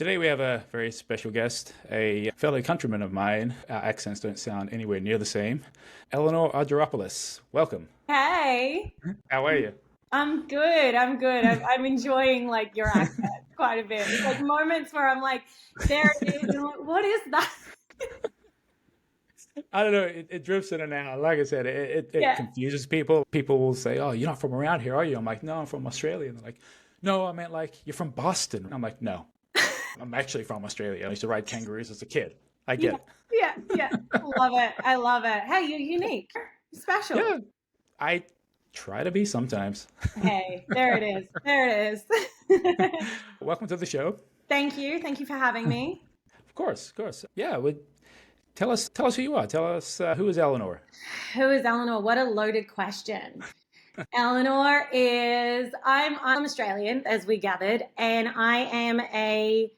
Today we have a very special guest, a fellow countryman of mine. Our accents don't sound anywhere near the same. Ellenor Argyopoulos, welcome. Hey, How are you? I'm good. I'm good. I'm enjoying like your accent quite a bit. There's like moments where I'm like, there it is, and I'm like, what is that? I don't know, it drifts in and out. Like I said, it Yeah, confuses people. People will say, "Oh, you're not from around here, are you?" I'm like, "No, I'm from Australia." And they're like, "No, I meant like you're from Boston." I'm like, "No, I'm actually from Australia. I used to ride kangaroos as a kid. I yeah, get it." yeah. Love it. I love it. Hey, you're unique, special. Yeah, I try to be sometimes. Hey, there it is. There it is. Welcome to the show. Thank you. Thank you for having me. Of course, of course. Yeah, tell us who you are. Tell us who is Eleanor. Who is Eleanor? What a loaded question. Eleanor is, I'm Australian, as we gathered, and I am a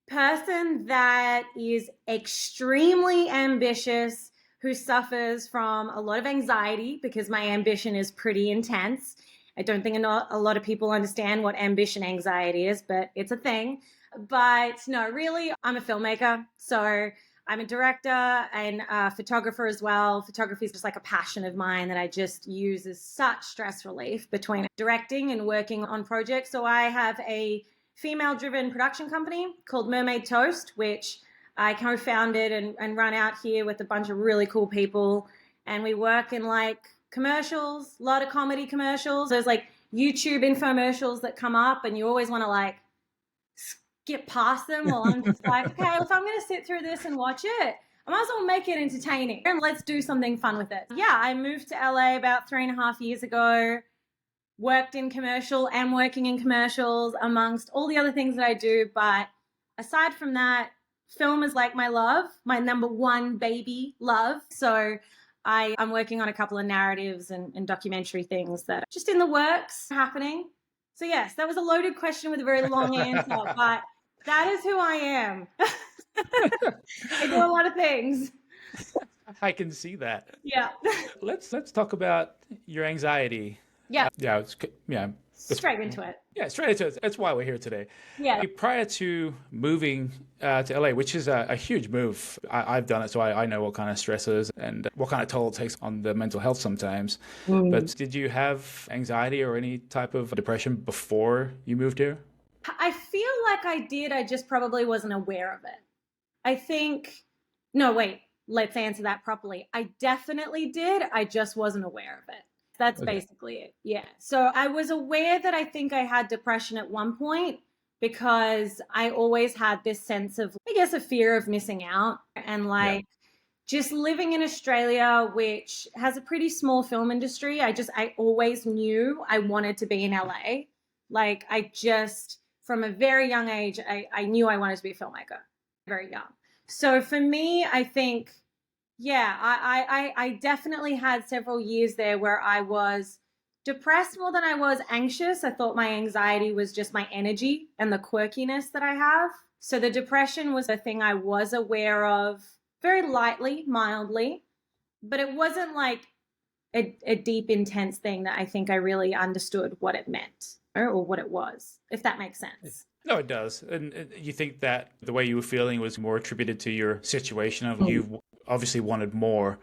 person that is extremely ambitious, who suffers from a lot of anxiety because my ambition is pretty intense. I don't think a lot of people understand what ambition anxiety is, but it's a thing. But no, really, I'm a filmmaker. So I'm a director and a photographer as well. Photography is just like a passion of mine that I just use as such stress relief between directing and working on projects. So I have a female driven production company called Mermaid Toast, which I co founded and run out here with a bunch of really cool people. And we work in like commercials, a lot of comedy commercials. There's like YouTube infomercials that come up, and you always want to like get past them. Well, I'm just like, okay, if I'm going to sit through this and watch it, I might as well make it entertaining and let's do something fun with it. Yeah, I moved to LA about 3.5 years ago, worked in commercial and working in commercials amongst all the other things that I do. But aside from that, film is like my love, my number one baby love. So I'm working on a couple of narratives and documentary things that are just in the works happening. So yes, that was a loaded question with a very long answer, but that is who I am. I do a lot of things. I can see that. Yeah. Let's talk about your anxiety. Yeah. Yeah, that's, Straight into it. yeah, straight into it. That's why we're here today. Yeah. Prior to moving to LA, which is a huge move, I've done it, so I know what kind of stresses and what kind of toll it takes on the mental health sometimes. Mm. But did you have anxiety or any type of depression before you moved here? I feel like I did. I just probably wasn't aware of it. I think, no, wait, let's answer that properly. I definitely did. I just wasn't aware of it. That's Okay. basically it. Yeah. So I was aware that I think I had depression at one point because I always had this sense of, I guess, a fear of missing out and Yeah. like just living in Australia, which has a pretty small film industry. I always knew I wanted to be in LA. Like, from a very young age, I knew I wanted to be a filmmaker, very young. So for me, I think, yeah, I definitely had several years there where I was depressed more than I was anxious. I thought my anxiety was just my energy and the quirkiness that I have. So the depression was a thing I was aware of very lightly, mildly, but it wasn't like a deep, intense thing that I think I really understood what it meant or what it was, if that makes sense. No, it does. And you think that the way you were feeling was more attributed to your situation of Mm. you obviously wanted more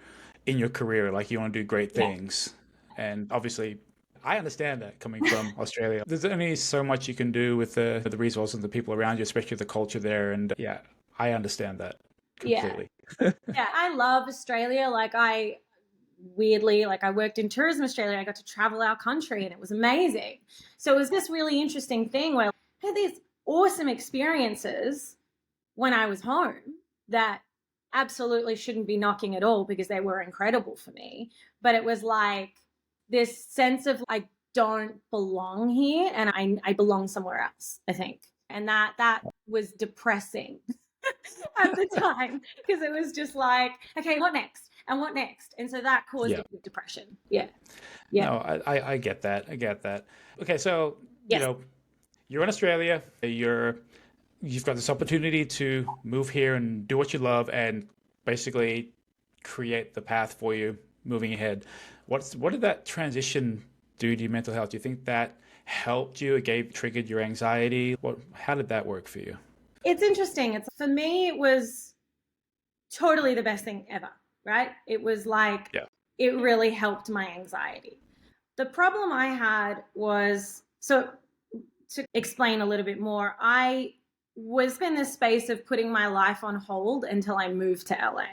in your career, like you want to do great Yeah. things. And obviously, I understand that coming from Australia. There's only so much you can do with the resources and the people around you, especially the culture there. And yeah, I understand that Yeah. completely. Yeah. I love Australia. Weirdly, like I worked in tourism Australia. I got to travel our country and it was amazing. So it was this really interesting thing where I had these awesome experiences when I was home that absolutely shouldn't be knocking at all because they were incredible for me. But it was like this sense of I don't belong here and I belong somewhere else, I think. And that was depressing at the time because it was just like, okay, what next? And what next? And so that caused Yeah. a big depression. Yeah. Yeah. No, I get that. I get that. Okay, so, Yes. you're in Australia, you've got this opportunity to move here and do what you love and basically create the path for you moving ahead. What did that transition do to your mental health? Do you think that helped you? It triggered your anxiety? How did that work for you? It's interesting. It's for me, it was totally the best thing ever, right? It was like Yeah. it really helped my anxiety. The problem I had was, so to explain a little bit more, I was in this space of putting my life on hold until I moved to LA.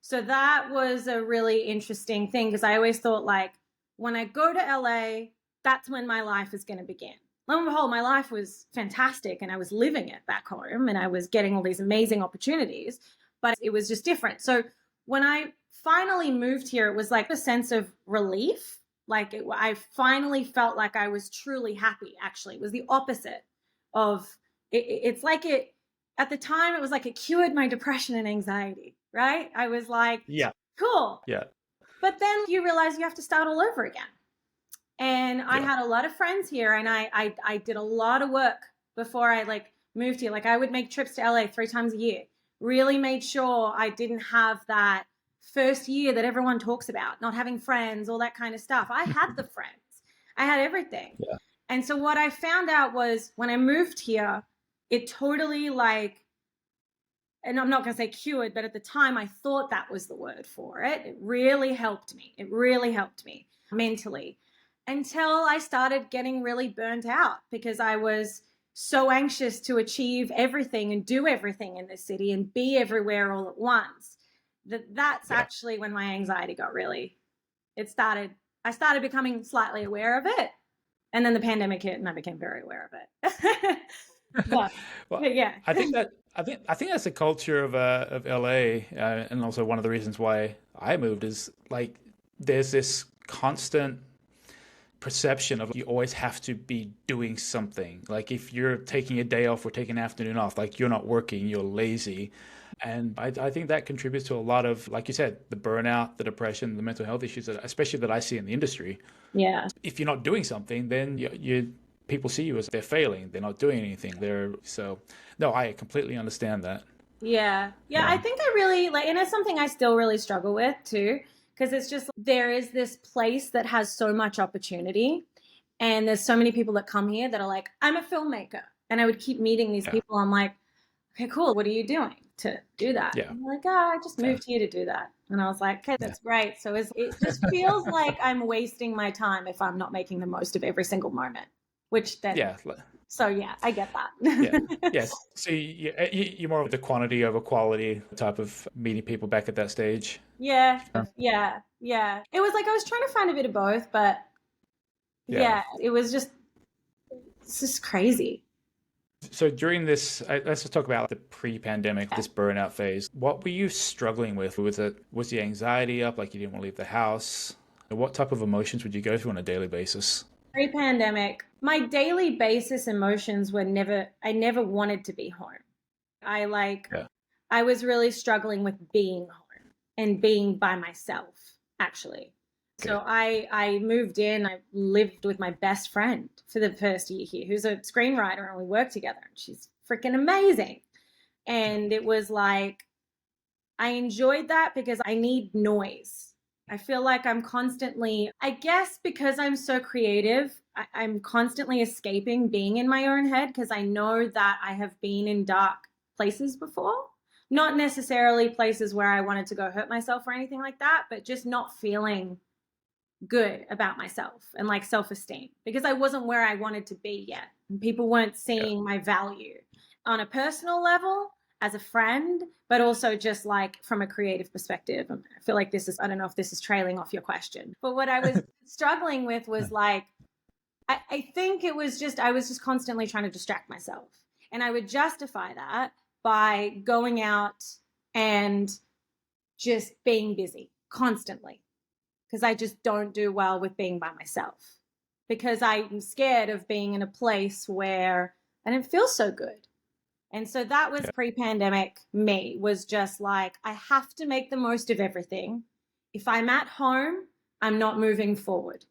So that was a really interesting thing because I always thought like when I go to LA, that's when my life is going to begin. Lo and behold, my life was fantastic and I was living it back home and I was getting all these amazing opportunities, but it was just different. So when I finally moved here, it was like a sense of relief. I finally felt like I was truly happy. Actually, it was the opposite of it's like it at the time. It was like it cured my depression and anxiety. Right? I was like, Yeah. cool. Yeah. But then you realize you have to start all over again. And I Yeah. had a lot of friends here, and I did a lot of work before I like moved here. Like I would make trips to LA 3 times a year. Really made sure I didn't have that first year that everyone talks about, not having friends, all that kind of stuff. I had the friends. I had everything. Yeah. And so what I found out was when I moved here, it totally like, and I'm not going to say cured, but at the time I thought that was the word for it. It really helped me. It really helped me mentally until I started getting really burnt out because I was so anxious to achieve everything and do everything in this city and be everywhere all at once. That's Yeah. actually when my anxiety got really, I started becoming slightly aware of it. And then the pandemic hit and I became very aware of it. but, Well, but yeah. I think that's the culture of LA, and also one of the reasons why I moved is like there's this constant perception of you always have to be doing something. Like if you're taking a day off or taking an afternoon off, like you're not working, you're lazy. And I think that contributes to a lot of, like you said, the burnout, the depression, the mental health issues, especially that I see in the industry. Yeah. If you're not doing something, then you people see you as they're failing. They're not doing anything. No, I completely understand that. Yeah. Yeah. Yeah. I think I really like, and it's something I still really struggle with too, because it's just there is this place that has so much opportunity. And there's so many people that come here that are like, I'm a filmmaker. And I would keep meeting these Yeah. people. I'm like, okay, cool. What are you doing to do that? Yeah. And they're like, oh, I just Yeah. moved here to do that. And I was like, okay, Yeah. that's great. So it just feels like I'm wasting my time if I'm not making the most of every single moment, which then, Yeah. so yeah, I get Yeah. that. Yes. So you're more of the quantity over quality type of meeting people back at that stage. Yeah, Sure. yeah, yeah. It was like I was trying to find a bit of both, but Yeah. yeah, it's just crazy. So during this, let's just talk about the pre-pandemic, Yeah. this burnout phase. What were you struggling with? Was the anxiety up, like you didn't want to leave the house? What type of emotions would you go through on a daily basis? Pre-pandemic, my daily basis emotions were I never wanted to be home. I like, Yeah. I was really struggling with being home and being by myself, actually. Okay. So I moved in, I lived with my best friend for the first year here, who's a screenwriter, and we worked together. And she's freaking amazing. And it was like, I enjoyed that because I need noise. I feel like I'm constantly, I guess because I'm so creative, I'm constantly escaping being in my own head because I know that I have been in dark places before. Not necessarily places where I wanted to go hurt myself or anything like that, but just not feeling good about myself and like self esteem because I wasn't where I wanted to be yet. And people weren't Yeah. seeing my value on a personal level as a friend, but also just like from a creative perspective. I feel like I don't know if this is trailing off your question, but what I was struggling with was like, I think it was just, I was just constantly trying to distract myself. And I would justify that by going out and just being busy constantly because I just don't do well with being by myself because I'm scared of being in a place where I didn't feel so good. And so that was Yeah. pre-pandemic me was just like, I have to make the most of everything. If I'm at home, I'm not moving forward.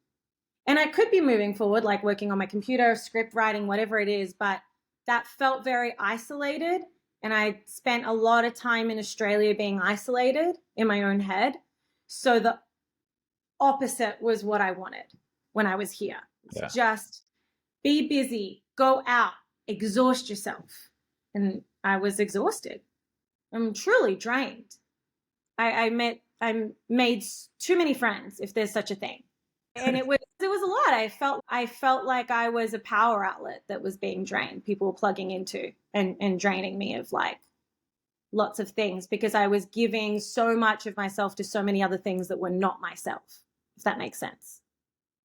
And I could be moving forward, like working on my computer, script writing, whatever it is, but that felt very isolated. And I spent a lot of time in Australia being isolated in my own head. So the opposite was what I wanted when I was here. It's Yeah. just be busy, go out, exhaust yourself. And I was exhausted. I'm truly drained. I made too many friends, if there's such a thing. And it was a lot. I felt like I was a power outlet that was being drained. People were plugging into and draining me of like lots of things because I was giving so much of myself to so many other things that were not myself, if that makes sense.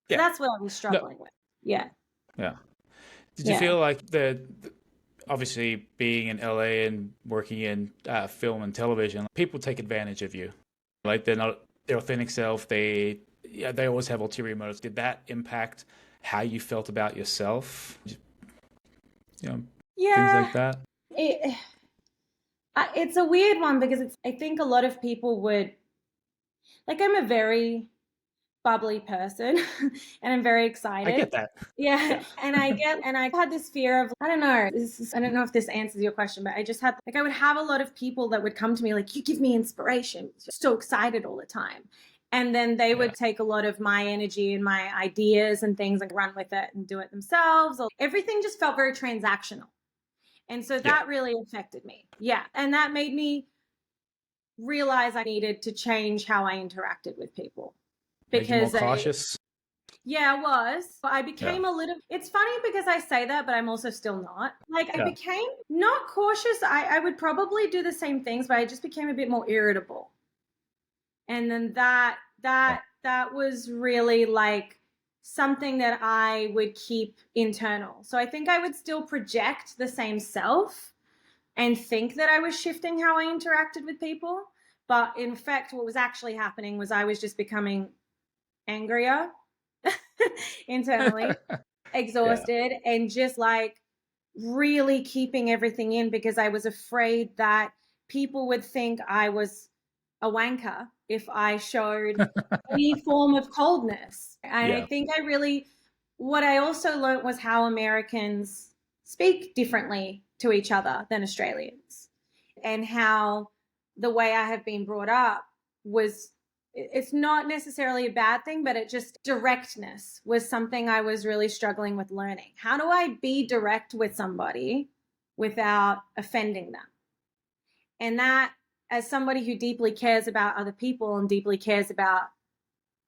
So Yeah. that's what I was No. struggling with. Yeah. Yeah. Did you Yeah. feel like obviously being in LA and working in film and television, people take advantage of you. Like they're not their authentic self. They always have ulterior motives. Did that impact how you felt about yourself? You know, things Yeah. like that. It, it's a weird one because I think a lot of people would, like, I'm a very bubbly person and I'm very I excited. get that. Yeah. Yeah. And I had this fear of, I don't know, I don't know if this answers your question, but I just had, like, I would have a lot of people that would come to me, like, you give me inspiration. So excited all the time. And then they Yeah. would take a lot of my energy and my ideas and things and run with it and do it themselves. Or everything just felt very transactional. And so Yeah. that really affected me. Yeah. And that made me realize I needed to change how I interacted with people Made you more because cautious. yeah, I was. I Yeah. became a little, it's funny because I say that, but I'm also still not. Like, I Yeah. became not cautious. I would probably do the same things, but I just became a bit more irritable. And then Yeah. that was really like something that I would keep internal. So I think I would still project the same self and think that I was shifting how I interacted with people. But in fact, what was actually happening was I was just becoming angrier internally, Yeah. exhausted, and just like really keeping everything in because I was afraid that people would think I was a wanker if I showed any form of coldness. And I Yeah. think what I also learned was how Americans speak differently to each other than Australians, and how the way I have been brought up was, it's not necessarily a bad thing, but it just, directness was something I was really struggling with learning. How do I be direct with somebody without offending them? And that, as somebody who deeply cares about other people and deeply cares about,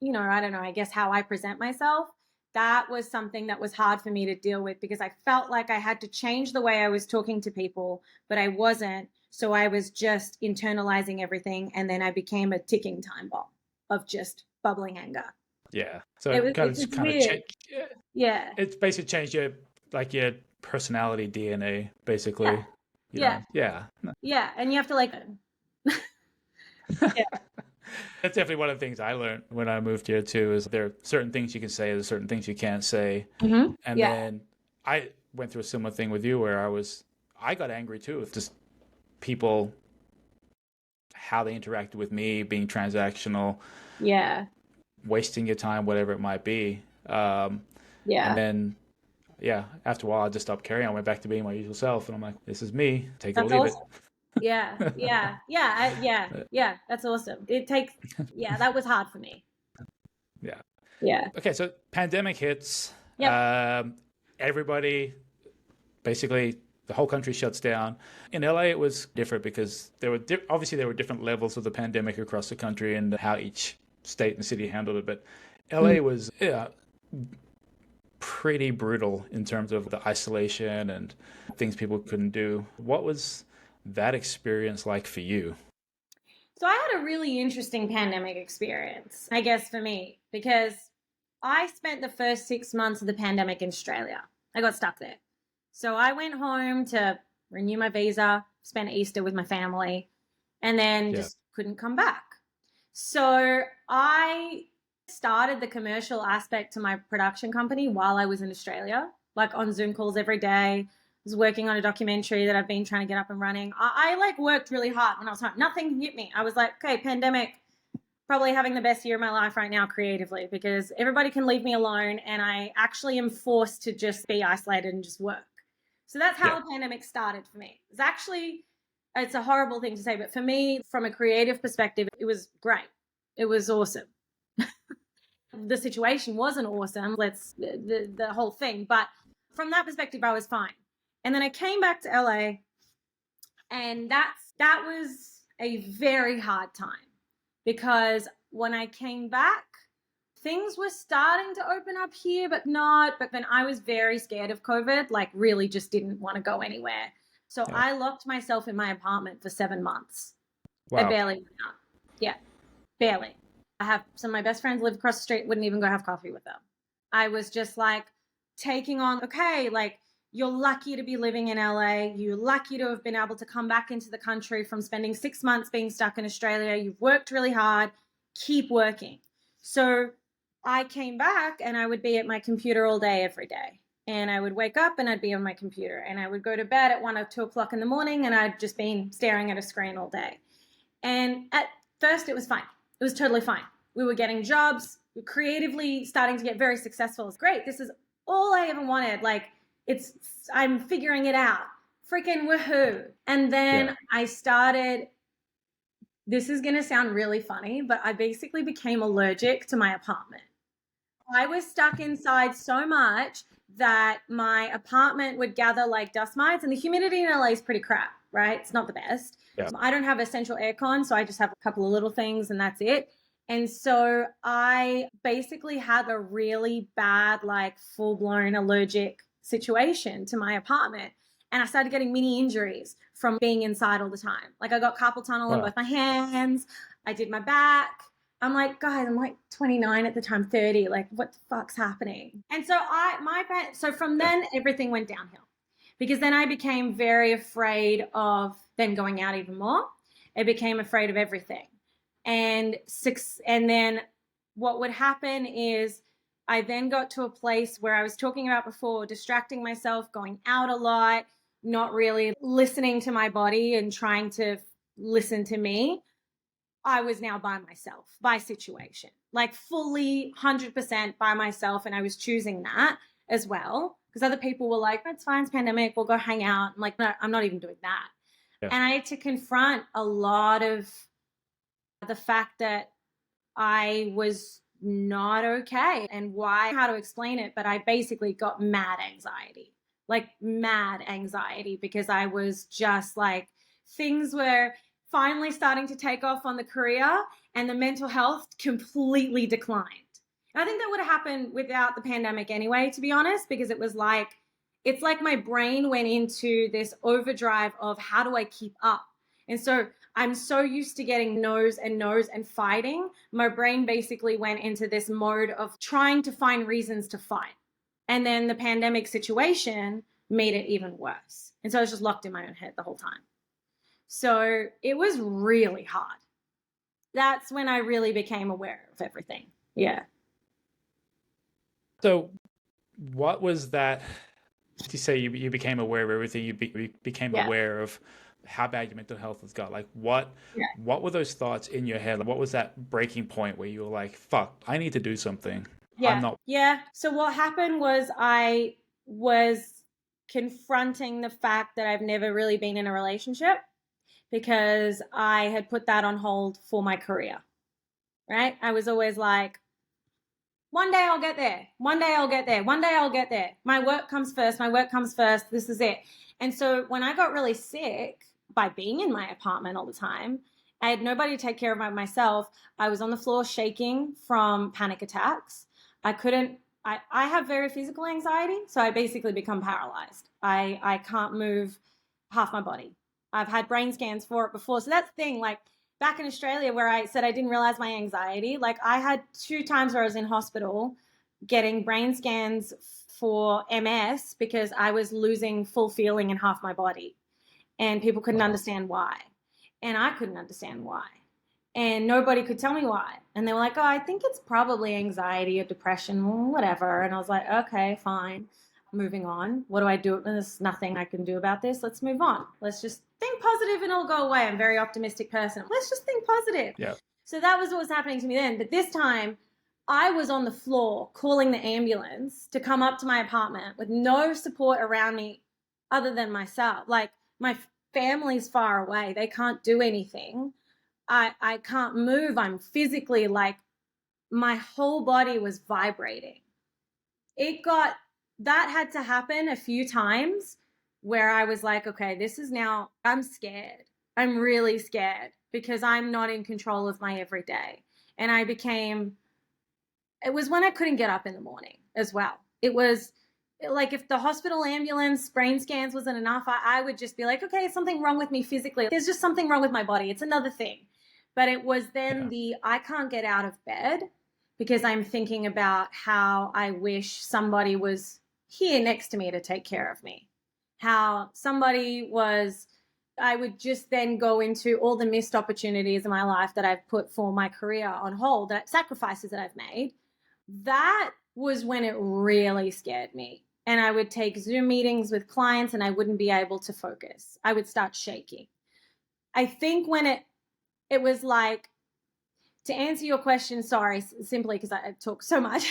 I don't know, I guess how I present myself, that was something that was hard for me to deal with because I felt like I had to change the way I was talking to people, but I wasn't. So I was just internalizing everything. And then I became a ticking time bomb of just bubbling anger. Yeah. So it kind of It's kind of weird. changed. Yeah. It's basically changed your personality DNA, Yeah. basically. Yeah. Yeah. Yeah. And you have to like, yeah. That's definitely one of the things I learned when I moved here too, is there are certain things you can say, there's certain things you can't say. Mm-hmm. And Yeah. then I went through a similar thing with you where I got angry too with just people, how they interacted with me, being transactional, Yeah. wasting your time, whatever it might be. And Yeah. then, yeah, after a while, I just stopped caring. I went back to being my usual self. And I'm like, this is me. Take it or That's leave it. awesome. Yeah. Yeah. Yeah. Yeah. Yeah. That's awesome. Yeah, that was hard for me. Yeah. Yeah. Okay, so pandemic hits. Yep. Everybody, basically, the whole country shuts down. In LA, it was different because obviously there were different levels of the pandemic across the country and how each state and city handled it. But LA was pretty brutal in terms of the isolation and things people couldn't do. What was that experience like for you? So I had a really interesting pandemic experience, I guess, for me, because I spent the first 6 months of the pandemic in Australia. I got stuck there. So I went home to renew my visa, spend Easter with my family, and then Yeah. just couldn't come back. So I started the commercial aspect to my production company while I was in Australia, like on Zoom calls every day. I was working on a documentary that I've been trying to get up and running. I like worked really hard when I was home. Nothing hit me. I was like, okay, pandemic, probably having the best year of my life right now creatively because everybody can leave me alone and I actually am forced to just be isolated and just work. So that's Yeah. how the pandemic started for me. It's a horrible thing to say, but for me, from a creative perspective, it was great. It was awesome. The situation wasn't awesome, the whole thing, but from that perspective, I was fine. And then I came back to LA And that was a very hard time because when I came back, things were starting to open up here, but not. But then I was very scared of COVID, like really just didn't want to go anywhere. So Yeah. I locked myself in my apartment for 7 months. I Wow. barely went out. Yeah, barely. I have some of my best friends live across the street, wouldn't even go have coffee with them. I was just like taking on, okay, like you're lucky to be living in LA. You're lucky to have been able to come back into the country from spending 6 months being stuck in Australia. You've worked really hard. Keep working. So I came back and I would be at my computer all day, every day. And I would wake up and I'd be on my computer. And I would go to bed at 1 or 2 o'clock in the morning and I'd just been staring at a screen all day. And at first, it was fine. It was totally fine. We were getting jobs, we were creatively starting to get very successful. It's great. This is all I ever wanted. Like, I'm figuring it out. Freaking woohoo. And Yeah. then I started, this is going to sound really funny, but I basically became allergic to my apartment. I was stuck inside so much that my apartment would gather like dust mites, and the humidity in LA is pretty crap, right? It's not the best. Yeah. I don't have a central aircon, so I just have a couple of little things and that's it. And so I basically had a really bad, like full blown allergic situation to my apartment. And I started getting mini injuries from being inside all the time. Like I got carpal tunnel in Wow. both my hands, I did my back. I'm like, guys, I'm like 29 at the time, 30. Like, what the fuck's happening? And so so from Yeah. then everything went downhill because then I became very afraid of then going out even more. I became afraid of everything. And then what would happen is I then got to a place where I was talking about before, distracting myself, going out a lot, not really listening to my body and trying to listen to me. I was now by myself, by situation, like fully 100% by myself. And I was choosing that as well because other people were like, it's fine, it's pandemic, we'll go hang out. I'm like, no, I'm not even doing that. Yeah. And I had to confront a lot of the fact that I was not okay and why, how to explain it. But I basically got mad anxiety, like mad anxiety, because I was just like, things were finally starting to take off on the career and the mental health completely declined. And I think that would have happened without the pandemic anyway, to be honest, because it's like my brain went into this overdrive of how do I keep up? And so I'm so used to getting no's and fighting. My brain basically went into this mode of trying to find reasons to fight. And then the pandemic situation made it even worse. And so I was just locked in my own head the whole time. So it was really hard. That's when I really became aware of everything. Yeah. So, what was that? You say you became aware of everything. You became Yeah. aware of how bad your mental health has got. Like, what Yeah. what were those thoughts in your head? Like, what was that breaking point where you were like, "Fuck, I need to do something. I'm Yeah. not." Yeah. So what happened was I was confronting the fact that I've never really been in a relationship because I had put that on hold for my career, right? I was always like, one day I'll get there. One day I'll get there. One day I'll get there. My work comes first. My work comes first. This is it. And so when I got really sick by being in my apartment all the time, I had nobody to take care of myself. I was on the floor shaking from panic attacks. I couldn't, I have very physical anxiety. So I basically become paralyzed. I can't move half my body. I've had brain scans for it before. So that's the thing. Like, back in Australia where I said I didn't realize my anxiety, like I had 2 times where I was in hospital getting brain scans for MS because I was losing full feeling in half my body. And people couldn't Wow. understand why. And I couldn't understand why. And nobody could tell me why. And they were like, oh, I think it's probably anxiety or depression, or whatever. And I was like, okay, fine. Moving on. What do I do? There's nothing I can do about this. Let's move on. Let's just think positive and it'll go away. I'm a very optimistic person. Let's just think positive. Yeah. So that was what was happening to me then. But this time, I was on the floor calling the ambulance to come up to my apartment with no support around me other than myself. Like, my family's far away. They can't do anything. I can't move. I'm physically like, my whole body was vibrating. It got, that had to happen a few times where I was like, okay, this is now, I'm scared. I'm really scared because I'm not in control of my everyday. And it was when I couldn't get up in the morning as well. It was like if the hospital ambulance brain scans wasn't enough, I would just be like, okay, something wrong with me physically. There's just something wrong with my body. It's another thing. But it was then I can't get out of bed because I'm thinking about how I wish somebody was here next to me to take care of me. How somebody was, I would just then go into all the missed opportunities in my life that I've put for my career on hold, that sacrifices that I've made. That was when it really scared me. And I would take Zoom meetings with clients and I wouldn't be able to focus. I would start shaking. I think when it was like, to answer your question, sorry, simply because I talk so much.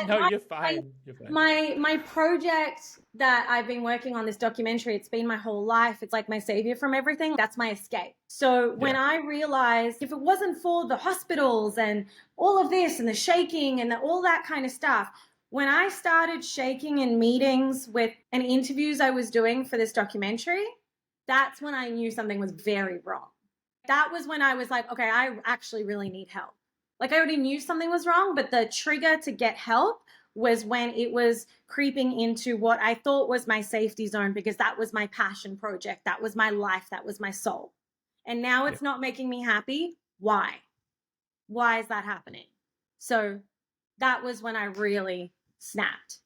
No, you're fine. You're fine. My project that I've been working on, this documentary, it's been my whole life. It's like my savior from everything. That's my escape. So when I realized if it wasn't for the hospitals and all of this and the shaking and all that kind of stuff, when I started shaking in meetings and interviews I was doing for this documentary, that's when I knew something was very wrong. That was when I was like, okay, I actually really need help. Like I already knew something was wrong, but the trigger to get help was when it was creeping into what I thought was my safety zone, because that was my passion project. That was my life. That was my soul. And now it's not making me happy. Why? Why is that happening? So that was when I really snapped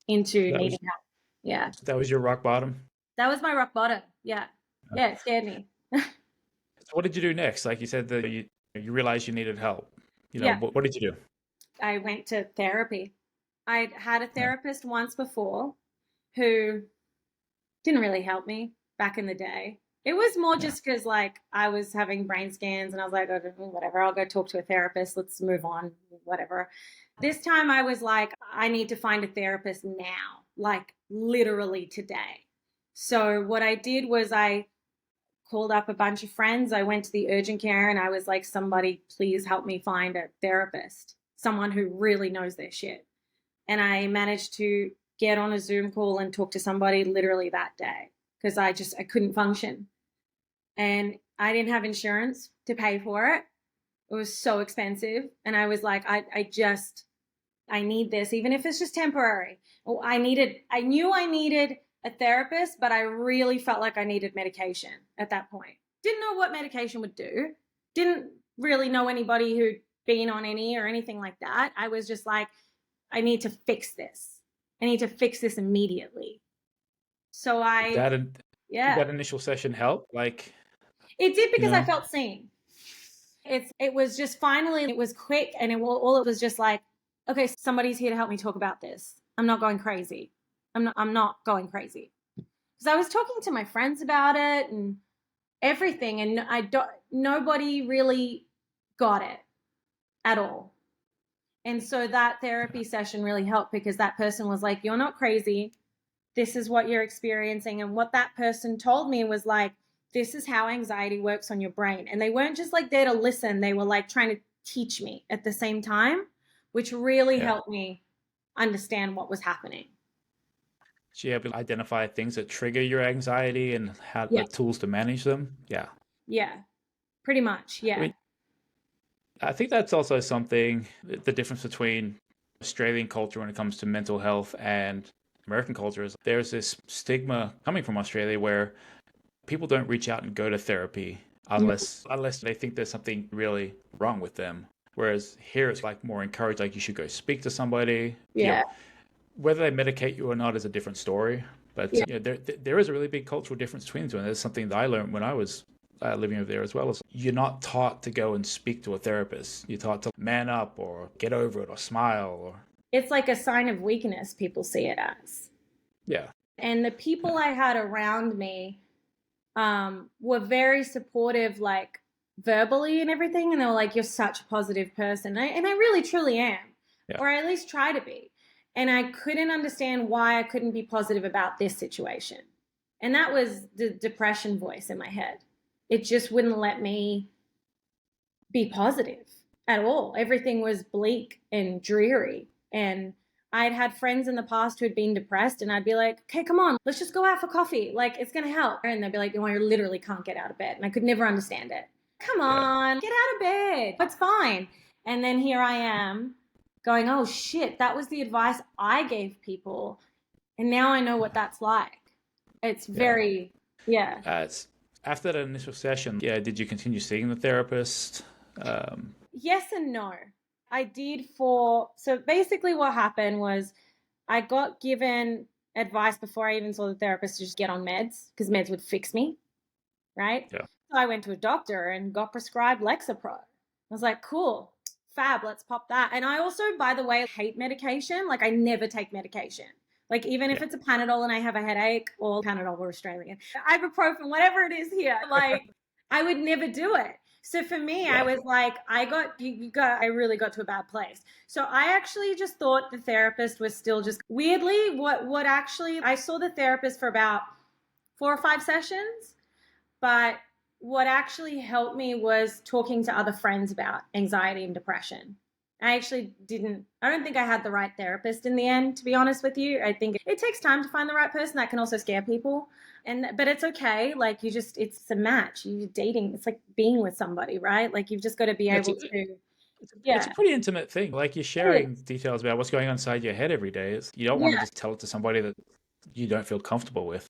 into needing help. Yeah. That was your rock bottom? That was my rock bottom. Yeah. Yeah, it scared me. So what did you do next? Like you said that you realized you needed help. What did you do? I went to therapy. I'd had a therapist once before who didn't really help me back in the day. It was more just because like I was having brain scans and I was like, oh, whatever, I'll go talk to a therapist. Let's move on, whatever. This time I was like, I need to find a therapist now, like literally today. So what I did was I called up a bunch of friends. I went to the urgent care and I was like, somebody please help me find a therapist, someone who really knows their shit. And I managed to get on a Zoom call and talk to somebody literally that day because I couldn't function. And I didn't have insurance to pay for it. It was so expensive. And I was like, I need this, even if it's just temporary. I knew I needed a therapist, but I really felt like I needed medication at that point. Didn't know what medication would do. Didn't really know anybody who'd been on any or anything like that. I was just like, I need to fix this. I need to fix this immediately. So Did that initial session help? Like it did, because I felt seen. It was just finally, it was quick, and it was just like, okay, somebody's here to help me talk about this. I'm not going crazy. I'm not going crazy. Because I was talking to my friends about it and everything, and nobody really got it at all. And so that therapy session really helped, because that person was like, you're not crazy. This is what you're experiencing. And what that person told me was like, this is how anxiety works on your brain. And they weren't just like there to listen. They were like trying to teach me at the same time, which really helped me understand what was happening. So you able to identify things that trigger your anxiety and how the tools to manage them? Yeah, pretty much. Yeah. I think that's also something, the difference between Australian culture when it comes to mental health and American culture is there's this stigma coming from Australia where people don't reach out and go to therapy unless they think there's something really wrong with them. Whereas here it's like more encouraged, like you should go speak to somebody. Yeah. Whether they medicate you or not is a different story. But there is a really big cultural difference between the two. And there's something that I learned when I was living over there as well. Is you're not taught to go and speak to a therapist. You're taught to man up or get over it or smile. It's like a sign of weakness, people see it as. Yeah. And the people I had around me were very supportive, like verbally and everything. And they were like, you're such a positive person. And I really, truly am. Or I at least try to be. And I couldn't understand why I couldn't be positive about this situation. And that was the depression voice in my head. It just wouldn't let me be positive at all. Everything was bleak and dreary. And I'd had friends in the past who had been depressed, and I'd be like, okay, come on, let's just go out for coffee. Like, it's going to help. And they'd be like, oh, I literally can't get out of bed. And I could never understand it. Come on, get out of bed. It's fine. And then here I am going, oh shit, that was the advice I gave people. And now I know what that's like. It's very, It's after that initial session, did you continue seeing the therapist? Yes and no. I did so basically what happened was I got given advice before I even saw the therapist to just get on meds because meds would fix me, right? Yeah. So I went to a doctor and got prescribed Lexapro. I was like, cool, fab, let's pop that. And I also, by the way, hate medication. Like, I never take medication. Like, even if it's a Panadol and I have a headache, or Panadol, we're Australian, ibuprofen, whatever it is here, like, I would never do it. So for me, I was like, I really got to a bad place. So I actually just thought the therapist was still just weirdly what actually, I saw the therapist for about 4 or 5 sessions, but what actually helped me was talking to other friends about anxiety and depression. I don't think I had the right therapist in the end, to be honest with you. I think it takes time to find the right person. That can also scare people. But it's okay. Like, it's a match. You're dating. It's like being with somebody, right? Like, you've just got to be able to. It's a pretty intimate thing. Like, you're sharing details about what's going on inside your head every day. You don't want to just tell it to somebody that you don't feel comfortable with.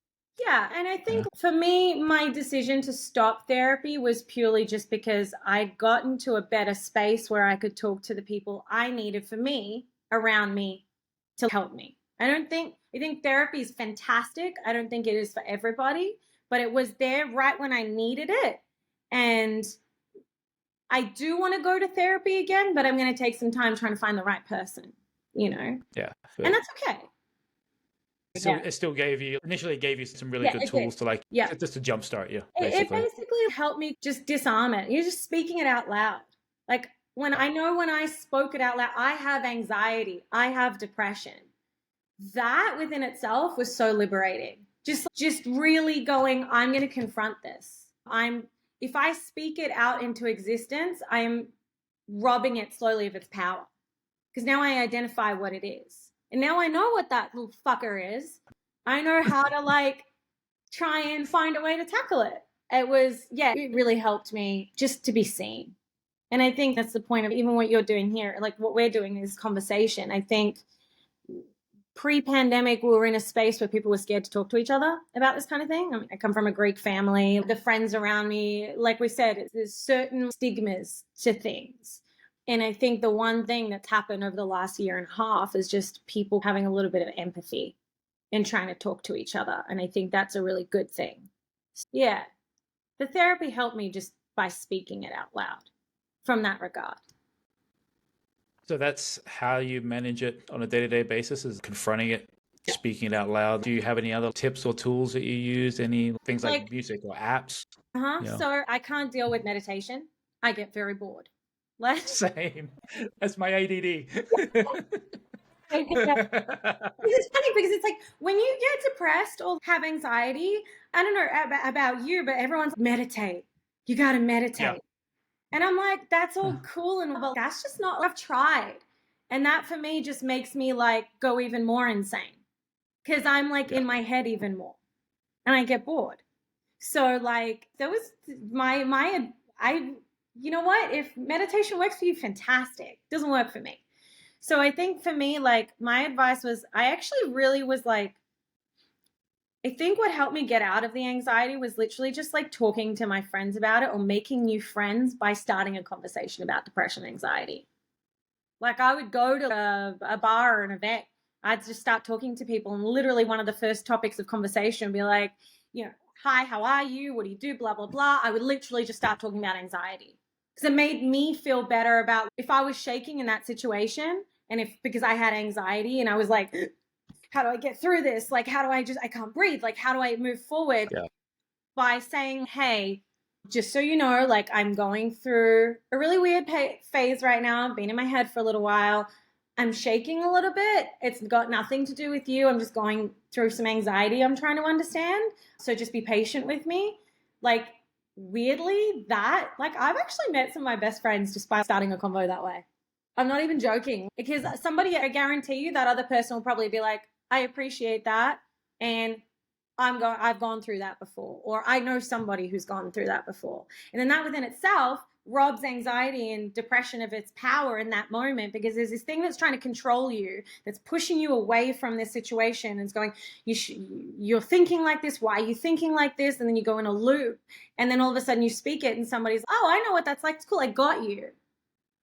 Yeah, and I think for me, my decision to stop therapy was purely just because I'd gotten to a better space where I could talk to the people I needed for me around me to help me. I think therapy is fantastic. I don't think it is for everybody, but it was there right when I needed it. And I do want to go to therapy again, but I'm going to take some time trying to find the right person, you know? Yeah. And that's okay. It still initially gave you some really good tools to just to jumpstart you. It basically helped me just disarm it. You're just speaking it out loud. Like, when I spoke it out loud, I have anxiety, I have depression. That within itself was so liberating. Just really going, I'm going to confront this. If I speak it out into existence, I am robbing it slowly of its power. Because now I identify what it is. And now I know what that little fucker is. I know how to try and find a way to tackle it. It really helped me just to be seen. And I think that's the point of even what you're doing here. Like, what we're doing is conversation. I think pre-pandemic, we were in a space where people were scared to talk to each other about this kind of thing. I mean, I come from a Greek family. The friends around me, like we said, there's certain stigmas to things. And I think the one thing that's happened over the last year and a half is just people having a little bit of empathy and trying to talk to each other. And I think that's a really good thing. Yeah. The therapy helped me just by speaking it out loud from that regard. So that's how you manage it on a day-to-day basis, is confronting it, speaking it out loud. Do you have any other tips or tools that you use? Any things like music or apps? So I can't deal with meditation. I get very bored. Same. That's my ADD. It's funny because it's like when you get depressed or have anxiety, I don't know about you, but everyone's meditate. You got to meditate. Yeah. And I'm like, that's all cool and well, that's just not what I've tried. And that for me just makes me go even more insane because I'm in my head even more and I get bored. So that was you know what? If meditation works for you, fantastic. Doesn't work for me. So I think for me, my advice was, I actually really was I think what helped me get out of the anxiety was literally just talking to my friends about it or making new friends by starting a conversation about depression and anxiety. I would go to a bar or an event. I'd just start talking to people and literally one of the first topics of conversation would be hi, how are you? What do you do? Blah, blah, blah. I would literally just start talking about anxiety because it made me feel better about if I was shaking in that situation and because I had anxiety and I was how do I get through this? How do I can't breathe. How do I move forward? Yeah. By saying, hey, just so you know, I'm going through a really weird phase right now. I've been in my head for a little while. I'm shaking a little bit. It's got nothing to do with you. I'm just going through some anxiety I'm trying to understand. So just be patient with me. Weirdly, I've actually met some of my best friends just by starting a convo that way. I'm not even joking, because somebody, I guarantee you that other person will probably be like, I appreciate that. And I've gone through that before, or I know somebody who's gone through that before. And then that within itself robs anxiety and depression of its power in that moment, because there's this thing that's trying to control you, that's pushing you away from this situation, and it's going, you're thinking like this, why are you thinking like this? And then you go in a loop, and then all of a sudden you speak it and somebody's, oh, I know what that's like, it's cool, I got you.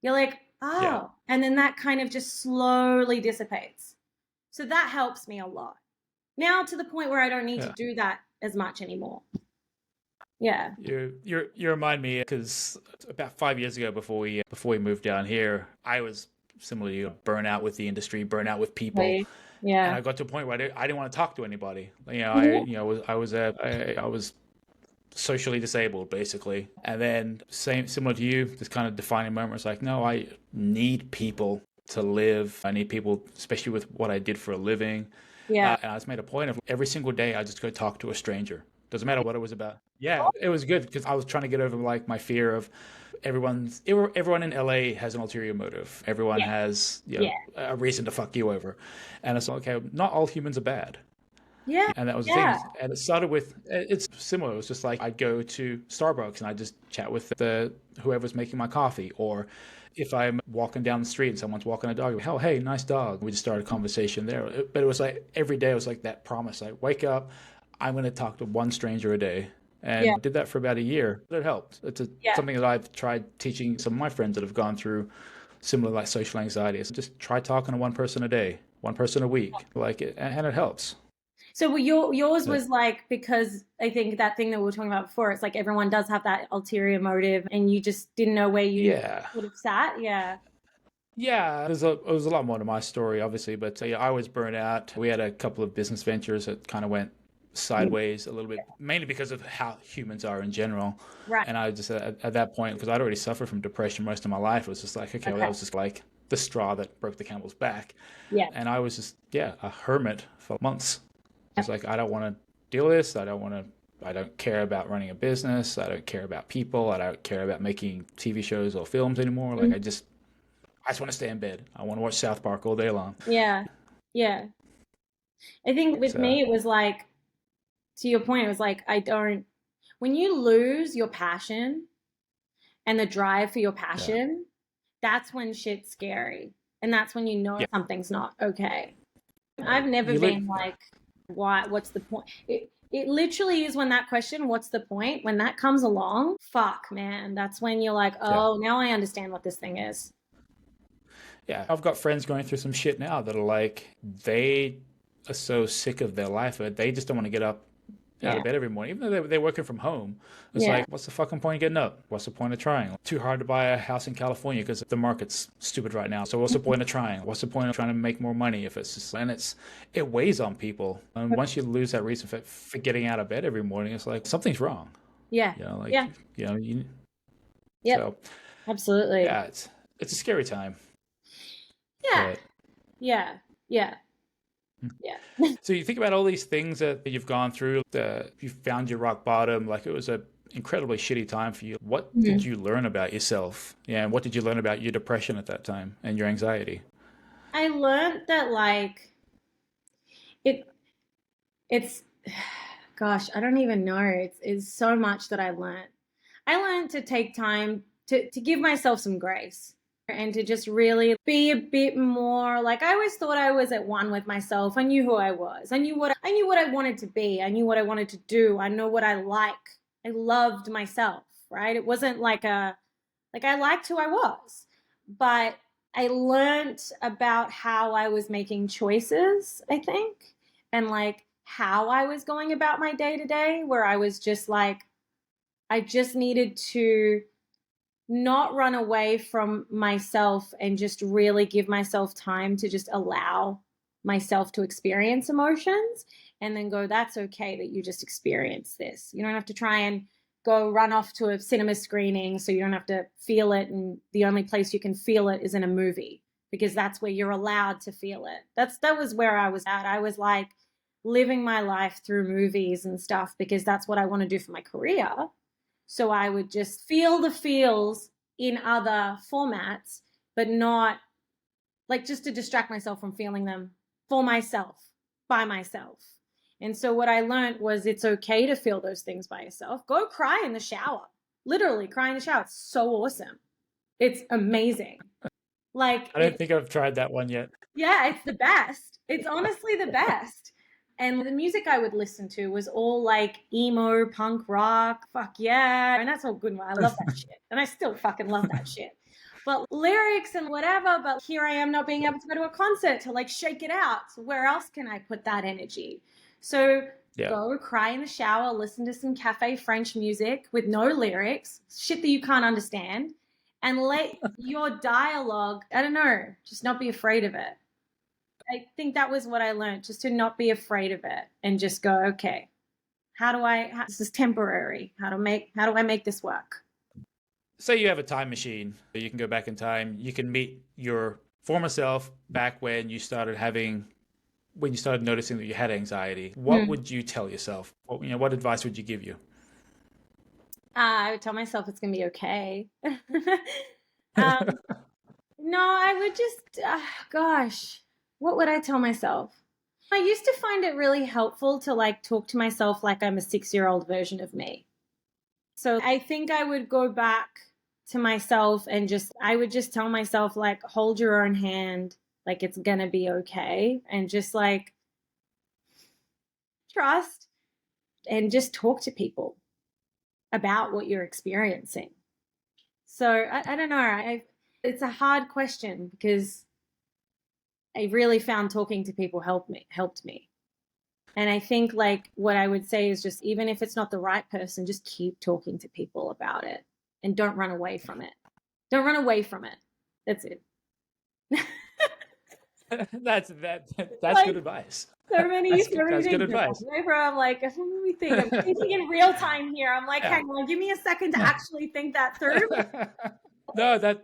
You're like, oh, Yeah. and then that kind of just slowly dissipates. So that helps me a lot. Now to the point where I don't need to do that as much anymore. Yeah. You remind me, because about 5 years ago, before we moved down here, I was similarly burnt out with the industry, burnt out with people. Right. Yeah. And I got to a point where I didn't want to talk to anybody. I was socially disabled, basically. And then similar to you, this kind of defining moment was like, no, I need people to live. I need people, especially with what I did for a living. Yeah. And I just made a point of every single day I just go talk to a stranger. Doesn't matter what it was about. Yeah, it was good, because I was trying to get over like my fear of everyone in LA has an ulterior motive. Everyone has a reason to fuck you over. And it's like, okay, not all humans are bad. Yeah. And that was the thing. And it started with, it's similar. It was just like, I'd go to Starbucks and I'd just chat with whoever's making my coffee. Or if I'm walking down the street and someone's walking a dog, oh, hey, nice dog. We just started a conversation there. But it was like, every day it was like that promise. Like, wake up, I'm going to talk to one stranger a day. And I did that for about a year. It helped. It's something that I've tried teaching some of my friends that have gone through similar like social anxiety. So just try talking to one person a day, one person a week, and it helps. So yours was like, because I think that thing that we were talking about before, it's like everyone does have that ulterior motive, and you just didn't know where you would have sat. Yeah. Yeah, it was a lot more to my story, obviously, but I was burnt out. We had a couple of business ventures that kind of went sideways a little bit, mainly because of how humans are in general. Right. And I just, at that point, because I'd already suffered from depression most of my life, it was just like, okay, well, that was just like the straw that broke the camel's back. Yeah. And I was just, a hermit for months. It's like, I don't want to deal with this. I don't care about running a business. I don't care about people. I don't care about making TV shows or films anymore. Like, I just want to stay in bed. I want to watch South Park all day long. Yeah. Yeah. I think with me, it was like, to your point, it was like, when you lose your passion and the drive for your passion, that's when shit's scary. And that's when you know something's not okay. I've never been like, what's the point? It literally is when that question, what's the point? When that comes along, fuck, man. That's when you're like, oh, now I understand what this thing is. Yeah, I've got friends going through some shit now that are like, they are so sick of their life, but they just don't want to get up out of bed every morning, even though they're working from home. It's like, what's the fucking point of getting up? What's the point of trying? Too hard to buy a house in California because the market's stupid right now. So what's the point of trying? What's the point of trying to make more money if it's just, and it weighs on people. And once you lose that reason for getting out of bed every morning, it's like something's wrong. Yeah. So absolutely. Yeah, it's a scary time. Yeah. But, yeah. So you think about all these things that you've gone through, you found your rock bottom, like it was an incredibly shitty time for you. What did you learn about yourself? Yeah, and what did you learn about your depression at that time and your anxiety? I learned that like it's gosh, I don't even know. It's so much that I learned. I learned to take time to give myself some grace, and to just really be a bit more like, I always thought I was at one with myself. I knew who I was. I knew what I wanted to be. I knew what I wanted to do. I know what I like. I loved myself, right? It wasn't like I liked who I was, but I learned about how I was making choices, I think, and like how I was going about my day to day, where I was just like, I just needed to not run away from myself and just really give myself time to just allow myself to experience emotions, and then go, that's okay that you just experienced this. You don't have to try and go run off to a cinema screening so you don't have to feel it, and the only place you can feel it is in a movie, because that's where you're allowed to feel it. That was where I was at. I was like living my life through movies and stuff, because that's what I want to do for my career. So I would just feel the feels in other formats, but not like just to distract myself from feeling them for myself, by myself. And so what I learned was it's okay to feel those things by yourself. Go cry in the shower. Literally cry in the shower. It's so awesome. It's amazing. Like, I don't think I've tried that one yet. yeah, it's the best. It's honestly the best. And the music I would listen to was all like emo, punk rock, fuck yeah. And that's all good. I love that shit. And I still fucking love that shit. But lyrics and whatever, but here I am not being able to go to a concert to like shake it out. So where else can I put that energy? So go cry in the shower, listen to some cafe French music with no lyrics, shit that you can't understand, and let your dialogue, I don't know, just not be afraid of it. I think that was what I learned, just to not be afraid of it and just go, okay, this is temporary. How do I make this work? Say you have a time machine, you can go back in time, you can meet your former self back when you started noticing that you had anxiety. What would you tell yourself? What advice would you give you? I would tell myself it's going to be okay. No, I would just, gosh, what would I tell myself? I used to find it really helpful to like talk to myself like I'm a 6-year-old version of me. So I think I would go back to myself and I would just tell myself like, hold your own hand, like it's going to be okay. And just like trust and just talk to people about what you're experiencing. So I don't know. It's a hard question because I really found talking to people helped me. And I think like what I would say is just, even if it's not the right person, just keep talking to people about it and don't run away from it. Don't run away from it. That's it. That's like, good advice. So many that's good advice. I'm like, let me think. I'm thinking in real time here. I'm like, hang on, give me a second to actually think that through. That's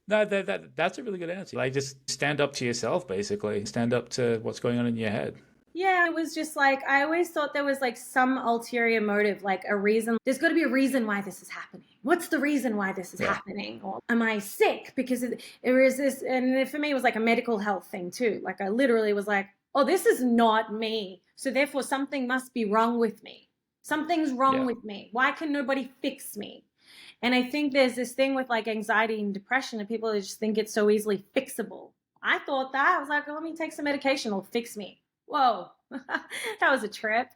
a really good answer. Like, just stand up to yourself, basically. Stand up to what's going on in your head. Yeah, it was just like, I always thought there was like some ulterior motive, like a reason. There's got to be a reason why this is happening. What's the reason why this is happening? Or am I sick? Because there is this, and for me, it was like a medical health thing too. Like I literally was like, oh, this is not me. So therefore something must be wrong with me. Something's wrong with me. Why can nobody fix me? And I think there's this thing with like anxiety and depression and people just think it's so easily fixable. I thought that. I was like, well, let me take some medication, it'll fix me. Whoa, that was a trip.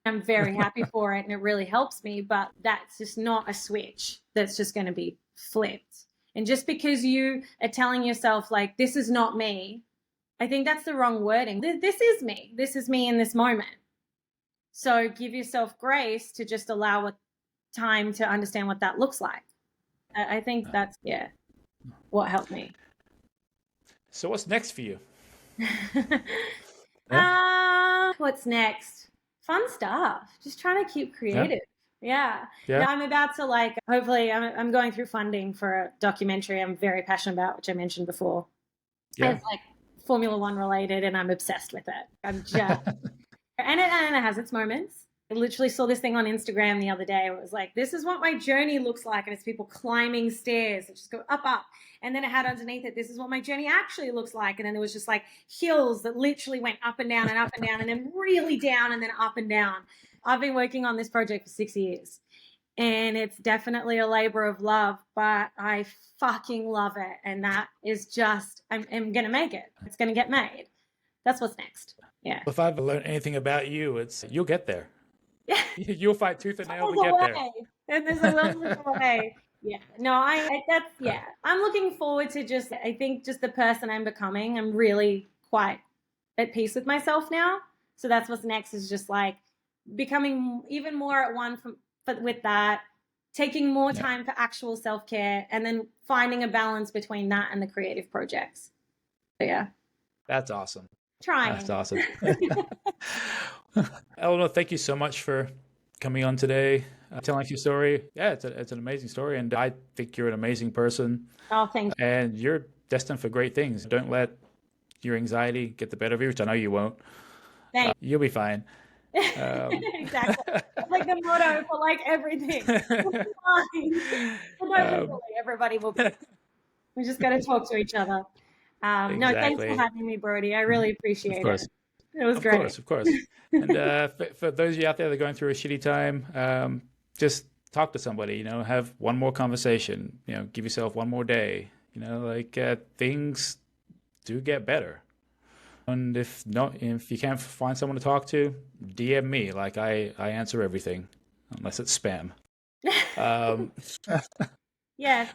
I'm very happy for it and it really helps me, but that's just not a switch that's just going to be flipped. And just because you are telling yourself like, this is not me, I think that's the wrong wording. This is me. This is me in this moment. So give yourself grace to just allow time to understand what that looks like. I think that's, what helped me. So what's next for you? What's next? Fun stuff. Just trying to keep creative. Yeah. Now I'm about to like, hopefully I'm going through funding for a documentary I'm very passionate about, which I mentioned before. It's like Formula One related and I'm obsessed with it. I'm just, and it has its moments. I literally saw this thing on Instagram the other day. It was like, this is what my journey looks like. And it's people climbing stairs that just go up. And then it had underneath it, this is what my journey actually looks like. And then there was just like hills that literally went up and down and then really down and then up and down. I've been working on this project for 6 years and it's definitely a labor of love, but I fucking love it. And that is just, I'm going to make it. It's going to get made. That's what's next. Yeah. If I've learned anything about you, it's you'll get there. Yeah. You'll fight tooth and nail to get there. And there's a little way. Yeah. No, I'm looking forward to I think just the person I'm becoming. I'm really quite at peace with myself now. So that's what's next, is just like becoming even more at one with that, taking more time for actual self-care, and then finding a balance between that and the creative projects. So, yeah. That's awesome. Trying. That's awesome. Ellenor, thank you so much for coming on today, telling your story. Yeah, it's an amazing story, and I think you're an amazing person. Oh, thank you. And you're destined for great things. Don't let your anxiety get the better of you, which I know you won't. Thanks. You'll be fine. Exactly. It's like the motto for like everything. Everybody will be. We just got to talk to each other. No, thanks for Exactly. having me, Brody. I Mhm. really Of appreciate it. course. It was Of great. course. Of course. And for those of you out there that are going through a shitty time, just talk to somebody, have one more conversation, give yourself one more day, like things do get better. And if you can't find someone to talk to, DM me. Like I answer everything, unless it's spam. Um, Yeah, same.